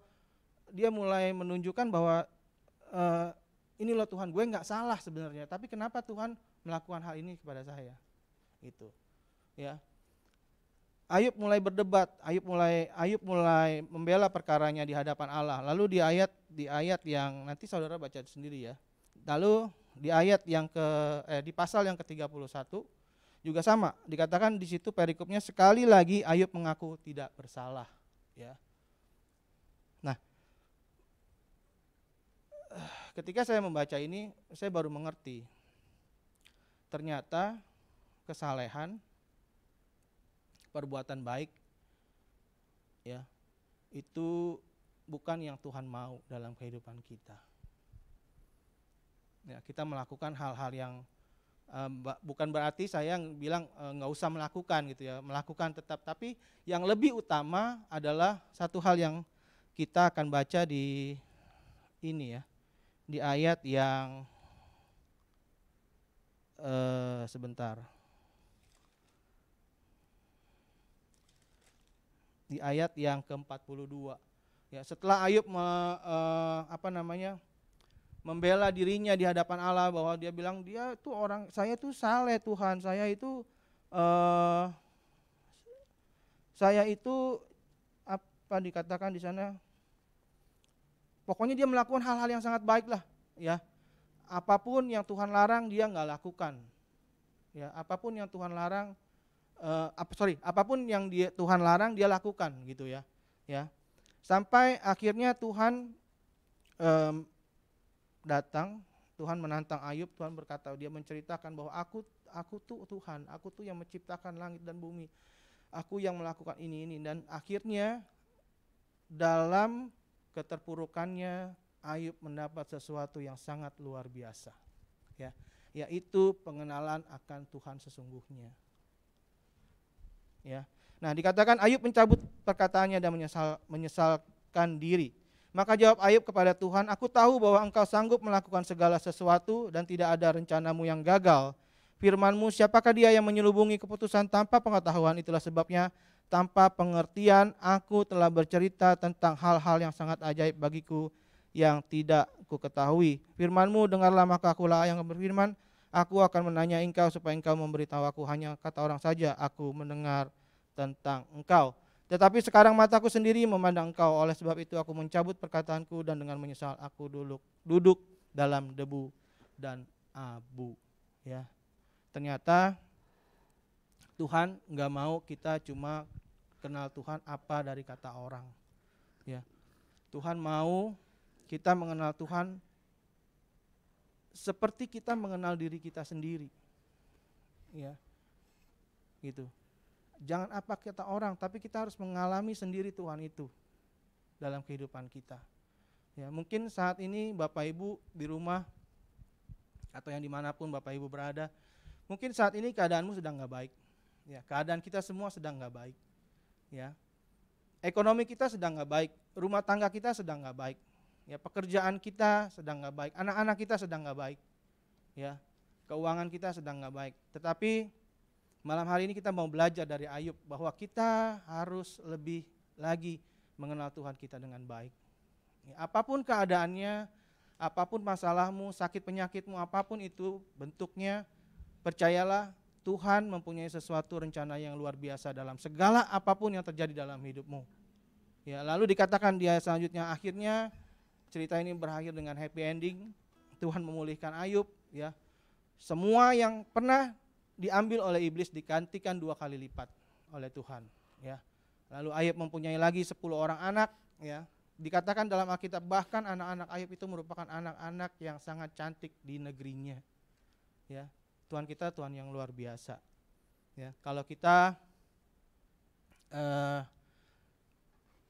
ini loh Tuhan, gue nggak salah sebenarnya, tapi kenapa Tuhan melakukan hal ini kepada saya, itu ya. Ayub mulai berdebat, Ayub mulai membela perkaranya di hadapan Allah. Lalu di ayat yang nanti saudara baca sendiri ya. Lalu di ayat yang di pasal yang ke-31 juga sama, dikatakan di situ perikopnya sekali lagi Ayub mengaku tidak bersalah, ya. Nah, ketika saya membaca ini, saya baru mengerti ternyata kesalehan, perbuatan baik, ya, itu bukan yang Tuhan mau dalam kehidupan kita. Ya, kita melakukan hal-hal yang bukan berarti saya bilang nggak usah melakukan gitu ya, melakukan tetap. Tapi yang lebih utama adalah satu hal yang kita akan baca di ini ya, di ayat yang sebentar. Di ayat yang ke-42. Ya, setelah Ayub membela dirinya di hadapan Allah bahwa dia bilang saya itu saleh Tuhan, saya itu apa dikatakan di sana? Pokoknya dia melakukan hal-hal yang sangat baik lah, ya. Apapun yang Tuhan larang dia nggak lakukan. Ya, apapun yang Tuhan larang apapun yang Tuhan larang dia lakukan gitu ya. Ya. Sampai akhirnya Tuhan datang, Tuhan menantang Ayub, Tuhan berkata, dia menceritakan bahwa aku tuh Tuhan, aku tuh yang menciptakan langit dan bumi. Aku yang melakukan ini dan akhirnya dalam keterpurukannya Ayub mendapat sesuatu yang sangat luar biasa. Ya, yaitu pengenalan akan Tuhan sesungguhnya. Ya. Nah, dikatakan Ayub mencabut perkataannya dan menyesalkan diri. Maka jawab Ayub kepada Tuhan, aku tahu bahwa Engkau sanggup melakukan segala sesuatu dan tidak ada rencanamu yang gagal. Firman-Mu, siapakah dia yang menyelubungi keputusan tanpa pengetahuan? Itulah sebabnya tanpa pengertian aku telah bercerita tentang hal-hal yang sangat ajaib bagiku yang tidak ku ketahui. Firman-Mu, dengarlah, maka akulah yang berfirman. Aku akan menanya engkau supaya engkau memberitahu aku, hanya kata orang saja aku mendengar tentang engkau. Tetapi sekarang mataku sendiri memandang engkau, oleh sebab itu aku mencabut perkataanku dan dengan menyesal aku duduk dalam debu dan abu. Ya, ternyata Tuhan nggak mau kita cuma kenal Tuhan apa dari kata orang. Ya, Tuhan mau kita mengenal Tuhan seperti kita mengenal diri kita sendiri, ya, gitu. Jangan apa kata orang, tapi kita harus mengalami sendiri Tuhan itu dalam kehidupan kita. Ya, mungkin saat ini Bapak Ibu di rumah atau yang dimanapun Bapak Ibu berada, mungkin saat ini keadaanmu sedang nggak baik. Ya, keadaan kita semua sedang nggak baik. Ya, ekonomi kita sedang nggak baik, rumah tangga kita sedang nggak baik. Ya, pekerjaan kita sedang nggak baik, anak-anak kita sedang nggak baik. Ya, keuangan kita sedang nggak baik. Tetapi malam hari ini kita mau belajar dari Ayub bahwa kita harus lebih lagi mengenal Tuhan kita dengan baik. Ya, apapun keadaannya, apapun masalahmu, sakit penyakitmu, apapun itu bentuknya, percayalah Tuhan mempunyai sesuatu rencana yang luar biasa dalam segala apapun yang terjadi dalam hidupmu. Ya, lalu dikatakan di ayat selanjutnya, akhirnya cerita ini berakhir dengan happy ending. Tuhan memulihkan Ayub, ya. Semua yang pernah diambil oleh iblis digantikan 2 kali lipat oleh Tuhan, ya. Lalu Ayub mempunyai lagi 10 orang anak, ya. Dikatakan dalam Alkitab bahkan anak-anak Ayub itu merupakan anak-anak yang sangat cantik di negerinya. Ya. Tuhan kita Tuhan yang luar biasa. Ya, kalau kita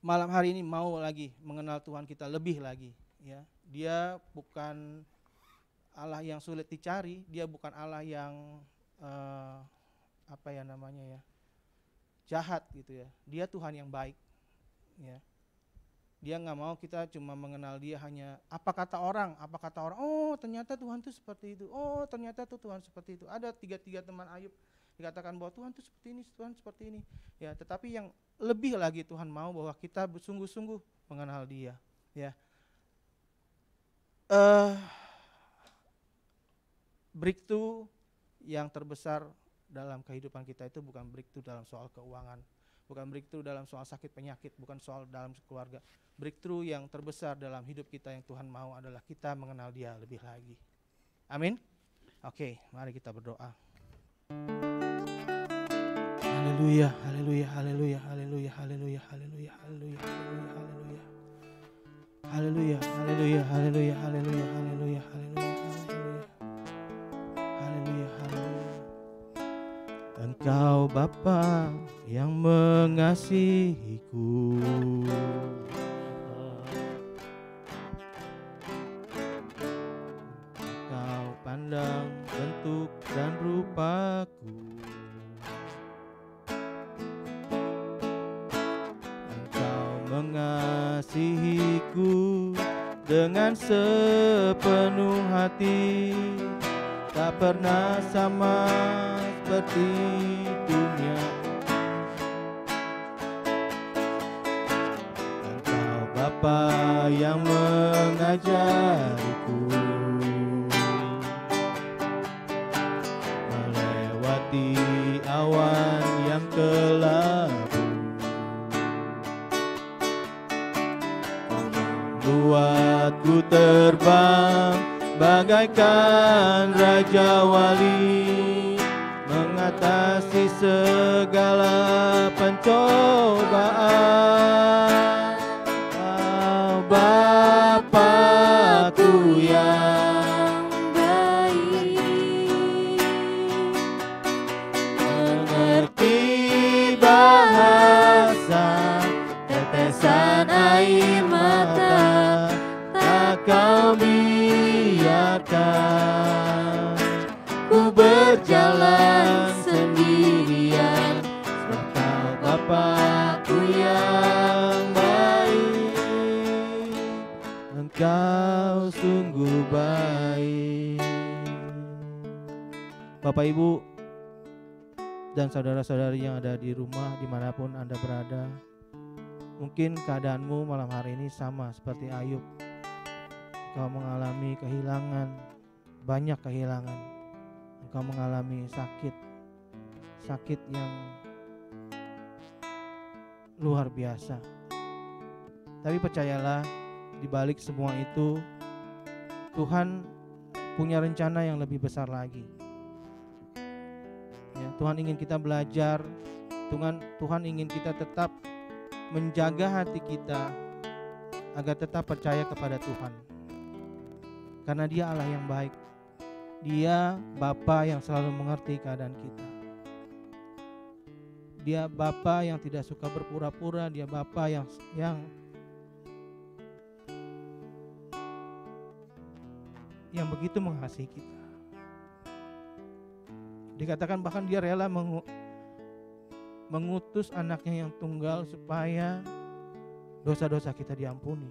malam hari ini mau lagi mengenal Tuhan kita lebih lagi, ya. Dia bukan Allah yang sulit dicari, dia bukan Allah yang jahat gitu ya. Dia Tuhan yang baik, ya. Dia nggak mau kita cuma mengenal dia hanya apa kata orang, oh ternyata Tuhan itu seperti itu, oh ternyata tuh Tuhan seperti itu. Ada 3 teman Ayub dikatakan bahwa Tuhan itu seperti ini, Tuhan seperti ini, ya. Tetapi yang lebih lagi Tuhan mau bahwa kita bersungguh-sungguh mengenal dia, ya. Breakthrough yang terbesar dalam kehidupan kita itu bukan breakthrough dalam soal keuangan, bukan breakthrough dalam soal sakit penyakit, bukan soal dalam keluarga. Breakthrough yang terbesar dalam hidup kita yang Tuhan mau adalah kita mengenal dia lebih lagi. Amin. Oke, mari kita berdoa. Haleluya, haleluya, haleluya, haleluya, haleluya, haleluya, haleluya, haleluya, haleluya, haleluya, haleluya, haleluya, haleluya, haleluya, haleluya, haleluya, haleluya. Engkau Bapa yang mengasihiku, Engkau pandang bentuk dan rupaku, Engkau mengasihiku dengan sepenuh hati, tak pernah sama seperti dunia. Engkau Bapa yang mengajariku melewati awan yang kelabu, membuatku terbang bagaikan Raja Wali, mengatasi segala pencobaan. Oh, Bapa-Ku yang baik, mengerti bahasa tetesan air mata, tak Kau biarkan ku berjalan sendirian, sebab Kau Bapa-Ku yang baik. Engkau sungguh baik. Bapak Ibu dan saudara-saudari yang ada di rumah dimanapun Anda berada, mungkin keadaanmu malam hari ini sama seperti Ayub. Engkau mengalami kehilangan, banyak kehilangan. Engkau mengalami sakit yang luar biasa. Tapi percayalah, di balik semua itu Tuhan punya rencana yang lebih besar lagi. Ya, Tuhan ingin kita belajar, Tuhan ingin kita tetap menjaga hati kita agar tetap percaya kepada Tuhan. Karena Dia Allah yang baik. Dia Bapa yang selalu mengerti keadaan kita. Dia Bapa yang tidak suka berpura-pura, dia Bapa yang begitu mengasihi kita. Dikatakan bahkan dia rela mengutus anaknya yang tunggal supaya dosa-dosa kita diampuni.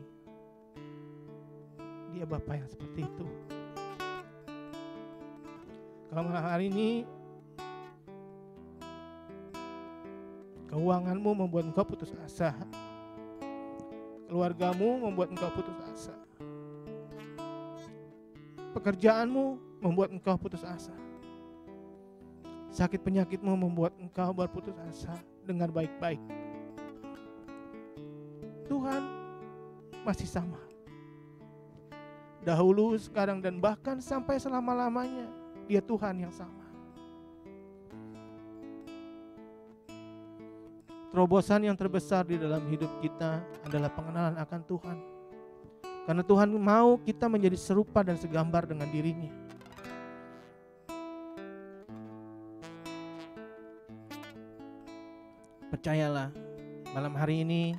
Dia Bapa yang seperti itu. Kalau malam hari ini keuanganmu membuat engkau putus asa, keluargamu membuat engkau putus asa, pekerjaanmu membuat engkau putus asa, sakit penyakitmu membuat engkau berputus asa, dengar baik-baik. Tuhan masih sama. Dahulu, sekarang, dan bahkan sampai selama-lamanya. Dia Tuhan yang sama. Terobosan yang terbesar di dalam hidup kita adalah pengenalan akan Tuhan. Karena Tuhan mau kita menjadi serupa dan segambar dengan dirinya. Percayalah, malam hari ini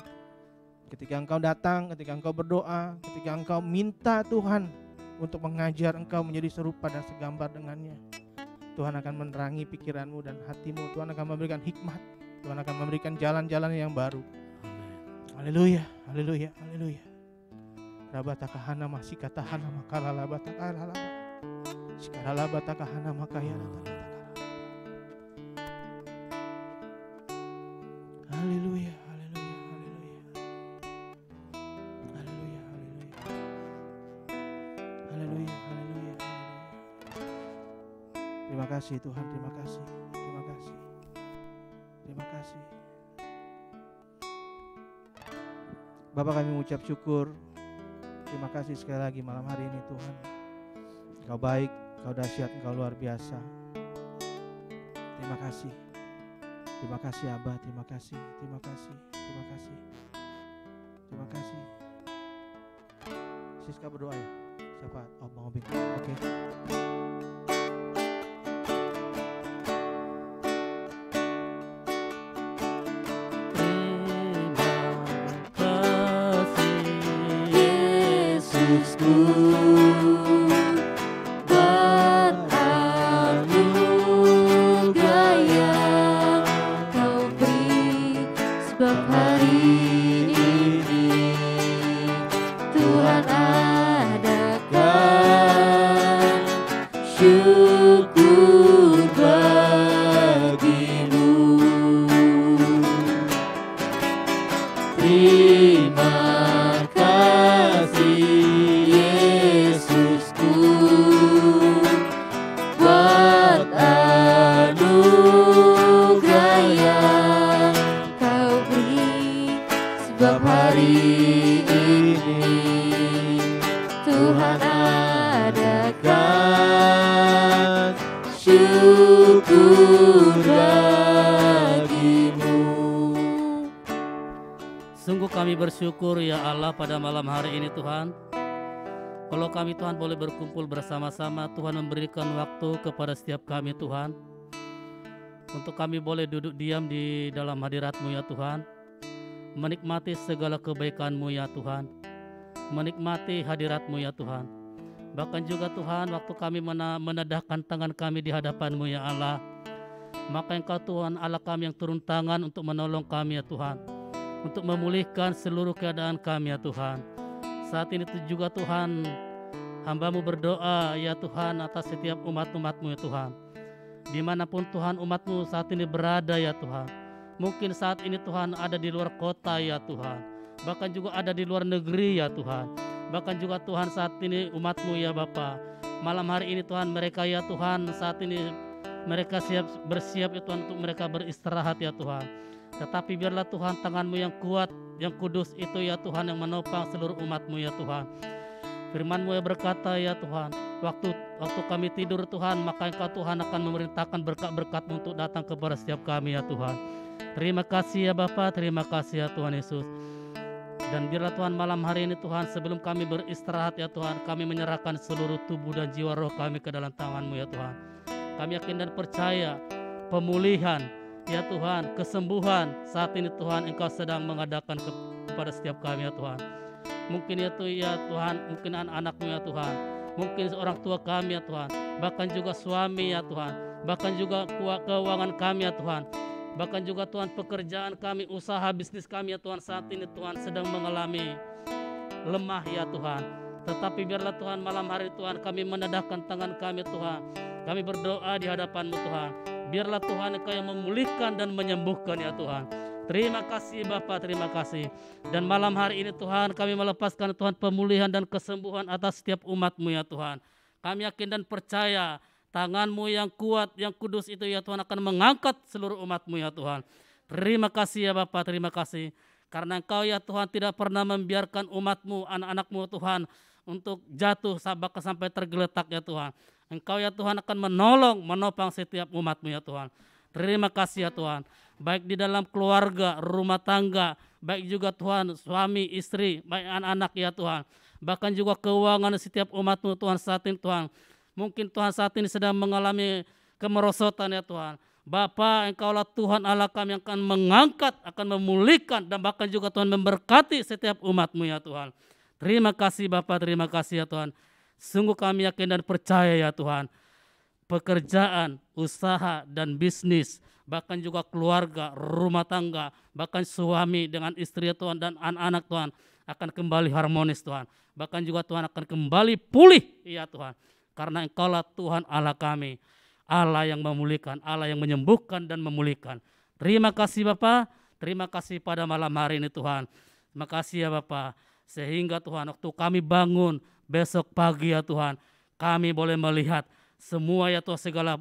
ketika engkau datang, ketika engkau berdoa, ketika engkau minta Tuhan untuk mengajar engkau menjadi serupa dan segambar dengannya, Tuhan akan menerangi pikiranmu dan hatimu. Tuhan akan memberikan hikmat. Tuhan akan memberikan jalan-jalan yang baru. Haleluya, haleluya, haleluya. Rabatakahana masih katahana makalala batakalala. Sekarala batakahana makaya. Haleluya, haleluya, haleluya. Haleluya, haleluya. Haleluya, haleluya, haleluya. Terima kasih Tuhan, terima kasih. Terima kasih. Terima kasih. Bapak, kami mengucap syukur. Terima kasih sekali lagi malam hari ini Tuhan. Engkau baik, Engkau dahsyat, Engkau luar biasa. Terima kasih. Terima kasih Abah, terima kasih. Terima kasih. Terima kasih. Terima kasih. Siska berdoa ya. Siapa? Oh, Bang Obing. Oke. Sungguh kami bersyukur ya Allah pada malam hari ini Tuhan. Kalau kami Tuhan boleh berkumpul bersama-sama, Tuhan memberikan waktu kepada setiap kami Tuhan. Untuk kami boleh duduk diam di dalam hadirat-Mu ya Tuhan. Menikmati segala kebaikan-Mu ya Tuhan. Menikmati hadirat-Mu ya Tuhan. Bahkan juga Tuhan waktu kami menedahkan tangan kami di hadapan-Mu ya Allah. Maka Engkau Tuhan Allah kami yang turun tangan untuk menolong kami ya Tuhan. Untuk memulihkan seluruh keadaan kami ya Tuhan. Saat ini juga Tuhan, hamba-Mu berdoa ya Tuhan atas setiap umat-umat-Mu ya Tuhan. Dimanapun Tuhan umat-Mu saat ini berada ya Tuhan. Mungkin saat ini Tuhan ada di luar kota ya Tuhan. Bahkan juga ada di luar negeri ya Tuhan. Bahkan juga Tuhan saat ini umat-Mu ya Bapa. Malam hari ini Tuhan mereka ya Tuhan saat ini mereka bersiap ya Tuhan untuk mereka beristirahat ya Tuhan. Tetapi biarlah Tuhan tangan-Mu yang kuat, yang kudus itu ya Tuhan yang menopang seluruh umat-Mu ya Tuhan. Firman-Mu yang berkata ya Tuhan, waktu kami tidur Tuhan, maka Engkau Tuhan akan memerintahkan berkat-berkat-Mu untuk datang kepada setiap kami ya Tuhan. Terima kasih ya Bapa, terima kasih ya Tuhan Yesus. Dan biarlah Tuhan malam hari ini Tuhan, sebelum kami beristirahat ya Tuhan, kami menyerahkan seluruh tubuh dan jiwa roh kami ke dalam tangan-Mu ya Tuhan. Kami yakin dan percaya pemulihan Ya Tuhan, kesembuhan saat ini Tuhan Engkau sedang mengadakan kepada setiap kami ya Tuhan. Mungkin itu ya Tuhan, mungkin anak-anak-Mu ya Tuhan, mungkin orang tua kami ya Tuhan, bahkan juga suami ya Tuhan, bahkan juga keuangan kami ya Tuhan, bahkan juga Tuhan pekerjaan kami, usaha bisnis kami ya Tuhan saat ini Tuhan sedang mengalami lemah ya Tuhan. Tetapi biarlah Tuhan malam hari Tuhan kami menadahkan tangan kami Tuhan, kami berdoa di hadapan-Mu Tuhan. Biarlah Tuhan Engkau yang memulihkan dan menyembuhkan ya Tuhan. Terima kasih Bapa, terima kasih. Dan malam hari ini Tuhan kami melepaskan Tuhan pemulihan dan kesembuhan atas setiap umat-Mu ya Tuhan. Kami yakin dan percaya tangan-Mu yang kuat, yang kudus itu ya Tuhan akan mengangkat seluruh umat-Mu ya Tuhan. Terima kasih ya Bapa, terima kasih. Karena Engkau ya Tuhan tidak pernah membiarkan umat-Mu, anak-anak-Mu Tuhan untuk jatuh sampai tergeletak ya Tuhan. Engkau ya Tuhan akan menolong, menopang setiap umat-Mu ya Tuhan. Terima kasih ya Tuhan. Baik di dalam keluarga, rumah tangga, baik juga Tuhan suami, istri, baik anak-anak ya Tuhan. Bahkan juga keuangan setiap umat-Mu Tuhan saat ini Tuhan. Mungkin Tuhan saat ini sedang mengalami kemerosotan ya Tuhan. Bapa, Engkaulah Tuhan Allah kami yang akan mengangkat, akan memulihkan, dan bahkan juga Tuhan memberkati setiap umat-Mu ya Tuhan. Terima kasih Bapa, terima kasih ya Tuhan. Sungguh kami yakin dan percaya ya Tuhan, pekerjaan, usaha dan bisnis, bahkan juga keluarga, rumah tangga, bahkan suami dengan istri ya Tuhan dan anak-anak Tuhan akan kembali harmonis Tuhan. Bahkan juga Tuhan akan kembali pulih ya Tuhan. Karena Engkaulah Tuhan Allah kami, Allah yang memulihkan, Allah yang menyembuhkan dan memulihkan. Terima kasih Bapa, terima kasih pada malam hari ini Tuhan. Terima kasih ya Bapa, sehingga Tuhan waktu kami bangun besok pagi ya Tuhan, kami boleh melihat semua ya Tuhan segala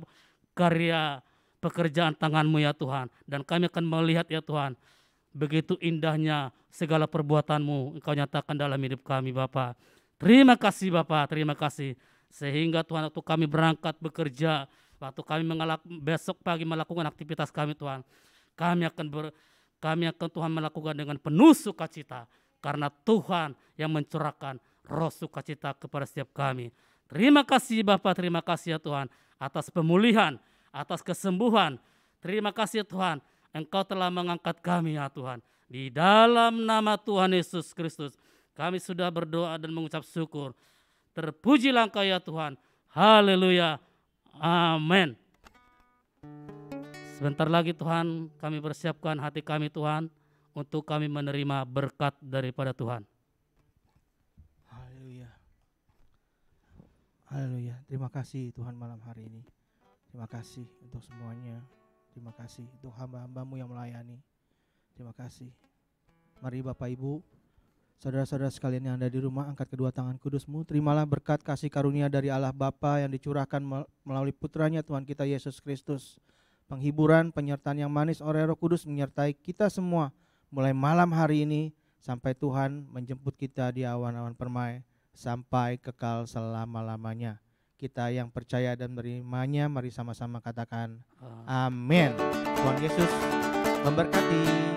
karya pekerjaan tangan-Mu ya Tuhan. Dan kami akan melihat ya Tuhan, begitu indahnya segala perbuatan-Mu Engkau nyatakan dalam hidup kami Bapa. Terima kasih Bapa, terima kasih. Sehingga Tuhan waktu kami berangkat bekerja, waktu kami besok pagi melakukan aktivitas kami Tuhan, kami akan Tuhan melakukan dengan penuh sukacita. Karena Tuhan yang mencurahkan roh sukacita kepada setiap kami. Terima kasih Bapa, terima kasih ya Tuhan atas pemulihan, atas kesembuhan. Terima kasih ya Tuhan, Engkau telah mengangkat kami ya Tuhan. Di dalam nama Tuhan Yesus Kristus kami sudah berdoa dan mengucap syukur. Terpujilah Engkau ya Tuhan. Haleluya. Amin. Sebentar lagi Tuhan kami persiapkan hati kami Tuhan untuk kami menerima berkat daripada Tuhan. Haleluya. Haleluya. Terima kasih Tuhan malam hari ini. Terima kasih untuk semuanya. Terima kasih untuk hamba-hamba-Mu yang melayani. Terima kasih. Mari Bapak Ibu, saudara-saudara sekalian yang ada di rumah, angkat kedua tangan kudus-Mu. Terimalah berkat kasih karunia dari Allah Bapa yang dicurahkan melalui putranya Tuhan kita Yesus Kristus. Penghiburan, penyertaan yang manis oleh Roh Kudus menyertai kita semua mulai malam hari ini sampai Tuhan menjemput kita di awan-awan permai sampai kekal selama-lamanya. Kita yang percaya dan menerimanya, mari sama-sama katakan amin. Tuhan Yesus memberkati.